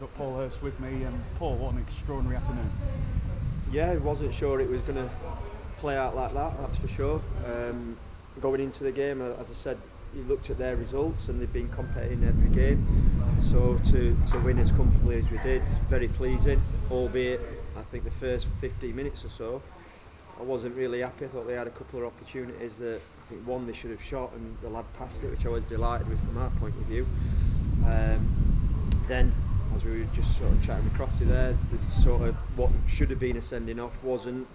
I've got Paul Hurst with me, and Paul, what an extraordinary afternoon. Yeah, I wasn't sure it was going to play out like that, that's for sure. Going into the game, as I said, you looked at their results and they've been competing every game. So to win as comfortably as we did, very pleasing, albeit I think the first 15 minutes or so, I wasn't really happy. I thought they had a couple of opportunities that I think one they should have shot and the lad passed it, which I was delighted with from our point of view. Then, as we were just sort of chatting with Crofty there, this sort of what should have been a sending off wasn't,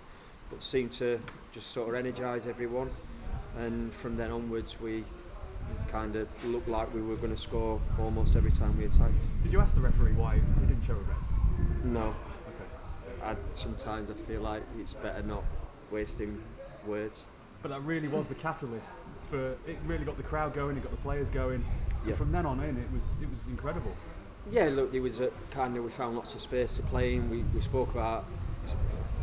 but seemed to just sort of energise everyone. And from then onwards, we kind of looked like we were going to score almost every time we attacked. Did you ask the referee why he didn't show a red? No. Okay. Sometimes I feel like it's better not wasting words. But that really was the catalyst for it. Really got the crowd going. It got the players going. Yeah. And from then on in, it was incredible. Yeah, look, it was we found lots of space to play in. We spoke about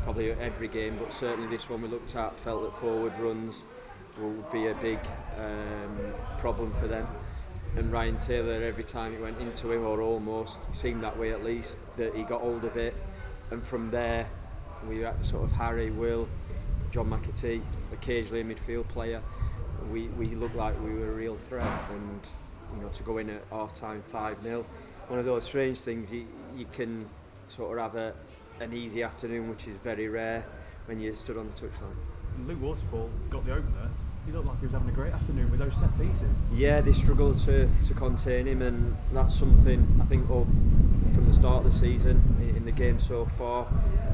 probably every game, but certainly this one we looked at, felt that forward runs would be a big problem for them. And Ryan Taylor, every time it went into him, or almost, seemed that way at least, that he got hold of it. And from there, we had sort of Harry, Will, John McAtee, occasionally a midfield player. We looked like we were a real threat, and to go in at half time 5-0. One of those strange things, you can sort of have an easy afternoon, which is very rare when you're stood on the touchline. And Luke Waterfall got the opener. He looked like he was having a great afternoon with those set pieces. Yeah, they struggled to contain him, and that's something I think from the start of the season in the game so far,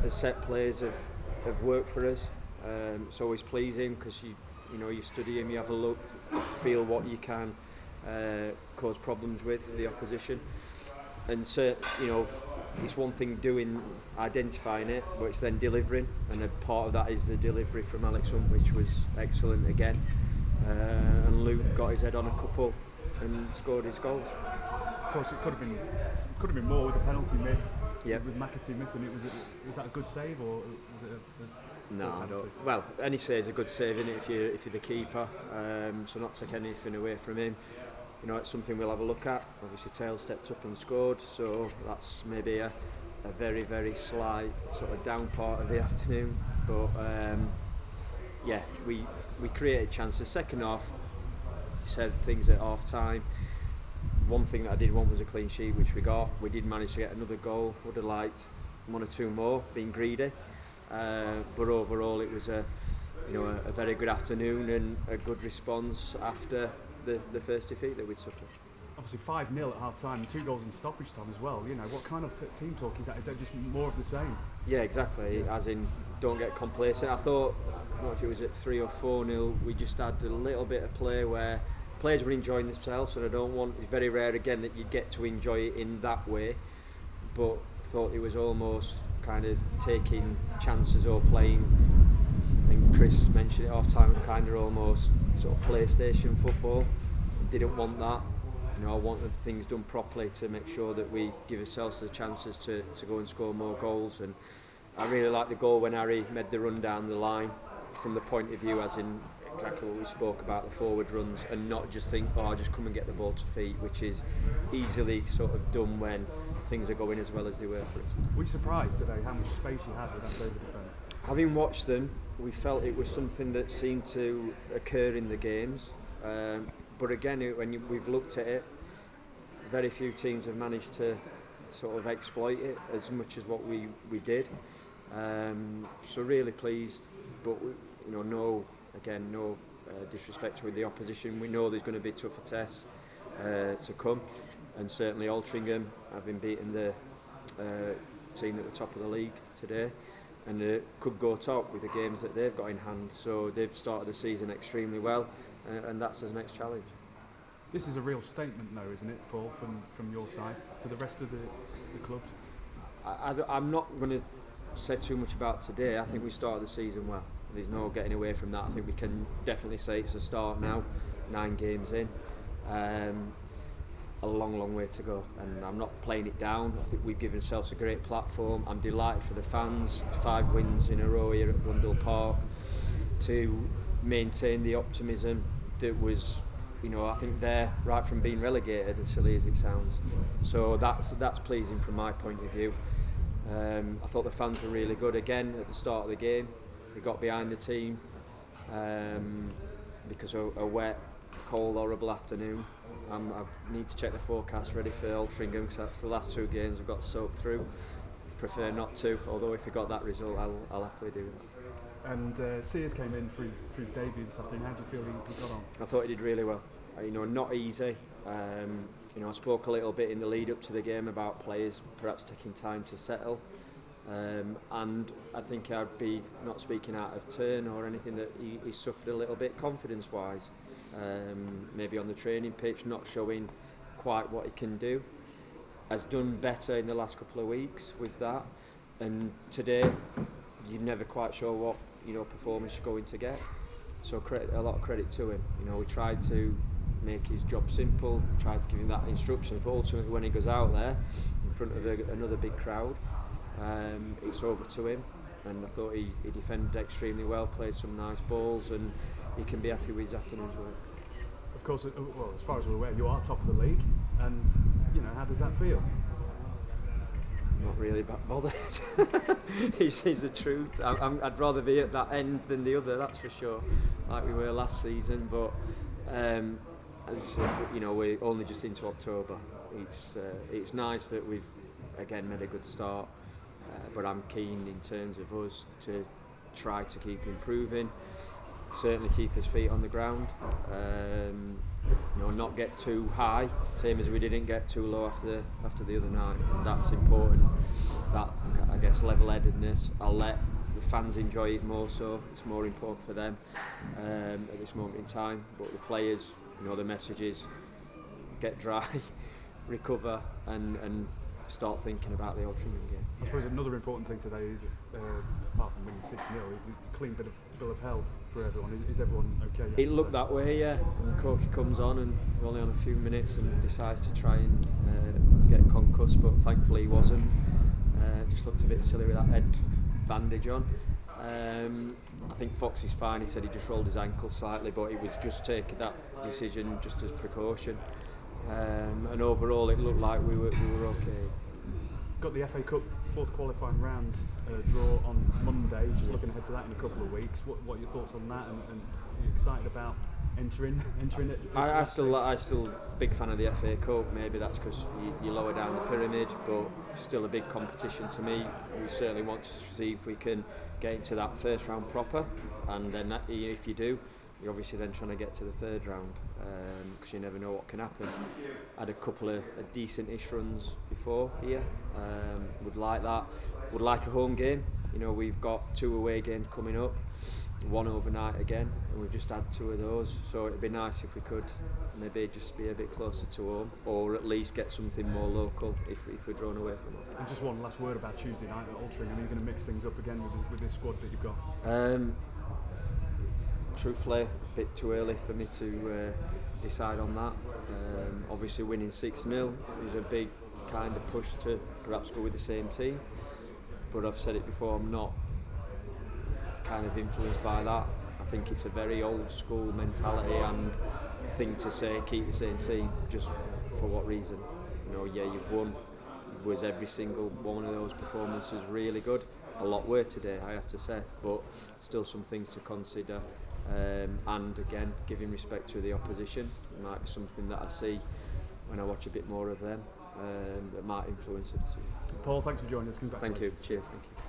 the set plays have worked for us. It's always pleasing because you study him, you have a look, feel what you can cause problems with the opposition. And so, it's one thing identifying it, but it's then delivering, and a part of that is the delivery from Alex Hunt, which was excellent again. And Luke got his head on a couple and scored his goals. Of course, it could have been more with the penalty miss. Yeah. With McAtee missing it, was that a good save, or was it a No, I don't. Well, any save's a good save, isn't it, if you're the keeper. So not take anything away from him. It's something we'll have a look at. Obviously, Taylor stepped up and scored, so that's maybe a very, very slight sort of down part of the afternoon. But we created chances. Second half, said things at half time. One thing that I did want was a clean sheet, which we got. We did manage to get another goal. Would have liked one or two more, being greedy. But overall, it was a very good afternoon and a good response after the first defeat that we'd suffered. Obviously 5-0 at half time and 2 goals in stoppage time as well. What kind of team talk is that? Is that just more of the same? Yeah, exactly. As in, don't get complacent. I don't know if it was at 3 or 4-0, we just had a little bit of play where players were enjoying themselves, and it's very rare again that you get to enjoy it in that way, but thought it was almost kind of taking chances or playing, I think Chris mentioned it half time, kind of almost sort of PlayStation football. Didn't want that. I wanted things done properly to make sure that we give ourselves the chances to go and score more goals. And I really liked the goal when Harry made the run down the line, from the point of view as in exactly what we spoke about, the forward runs, and not just think, just come and get the ball to feet, which is easily sort of done when things are going as well as they were for us. Were you surprised today how much space you had with that over defence? Having watched them, we felt it was something that seemed to occur in the games. But again, when we've looked at it, very few teams have managed to sort of exploit it as much as what we did. So really pleased, but no disrespect with the opposition. We know there's going to be tougher tests to come, and certainly Altrincham, having beaten the team at the top of the league today, and could go top with the games that they've got in hand. So they've started the season extremely well, and that's his next challenge. This is a real statement though, isn't it, Paul, from your side to the rest of the clubs? I'm not going to say too much about today. I think we started the season well. There's no getting away from that. I think we can definitely say it's a start now, 9 games in. A long way to go, and I'm not playing it down. I think we've given ourselves a great platform. I'm delighted for the fans, 5 wins in a row here at Blundell Park, to maintain the optimism that was I think they're right from being relegated, as silly as it sounds. So that's pleasing from my point of view. I thought the fans were really good again at the start of the game. They got behind the team because of a wet, cold, horrible afternoon. I need to check the forecast ready for Altrincham because that's the last 2 games I've got soaked through. Prefer not to, although if we got that result, I'll happily do that. And Sears came in for his debut this afternoon. How do you feel he got on? I thought he did really well. Not easy. I spoke a little bit in the lead up to the game about players perhaps taking time to settle. And I think I'd be not speaking out of turn or anything, that he suffered a little bit confidence-wise. Maybe on the training pitch, not showing quite what he can do. Has done better in the last couple of weeks with that, and today you're never quite sure what performance you're going to get. So a lot of credit to him. We tried to make his job simple, tried to give him that instruction, but ultimately when he goes out there in front of another big crowd, it's over to him. And I thought he defended extremely well, played some nice balls, and he can be happy with his afternoon's work. Of course, well, as far as we're aware, you are top of the league, and how does that feel? Not really bothered. He says the truth. I'd rather be at that end than the other, that's for sure, like we were last season. But as I said, we're only just into October. It's nice that we've again made a good start, but I'm keen in terms of us to try to keep improving. Certainly keep his feet on the ground, not get too high, same as we didn't get too low after the other night. That's important, that, I guess, level-headedness. I'll let the fans enjoy it more, so it's more important for them at this moment in time. But the players, the message is get dry, recover, and start thinking about the Altrincham game. I suppose another important thing today is, apart from winning 6-0, is a clean bill of health for everyone. Is everyone okay? It looked that way, yeah. And Corky comes on and we're only on a few minutes and decides to try and get concussed, but thankfully he wasn't. Just looked a bit silly with that head bandage on. I think Fox is fine. He said he just rolled his ankle slightly, but he was just taking that decision just as precaution. And overall it looked like we were okay. Got the FA Cup 4th qualifying round draw on Monday. Just looking ahead to that in a couple of weeks. What are your thoughts on that? And are you excited about entering it? I still big fan of the FA Cup. Maybe that's because you lower down the pyramid, but still a big competition to me. We certainly want to see if we can get into that first round proper, and then if you do, you're obviously then trying to get to the 3rd round, because you never know what can happen. Had a couple of decent-ish runs before here. Would like that. Would like a home game. We've got 2 away games coming up, 1 overnight again, and we've just had 2 of those. So it'd be nice if we could maybe just be a bit closer to home, or at least get something more local if we're drawn away from it. And just one last word about Tuesday night at Altrincham. Are you going to mix things up again with this squad that you've got? Truthfully, a bit too early for me to decide on that. Obviously winning 6-0 is a big kind of push to perhaps go with the same team, but I've said it before, I'm not kind of influenced by that. I think it's a very old school mentality and thing to say keep the same team. Just for what reason? You've won. Was every single one of those performances really good? A lot were today, I have to say, but still some things to consider. And again, giving respect to the opposition, it might be something that I see when I watch a bit more of them that might influence it. Paul, thanks for joining us. Thank you. Cheers. Thank you.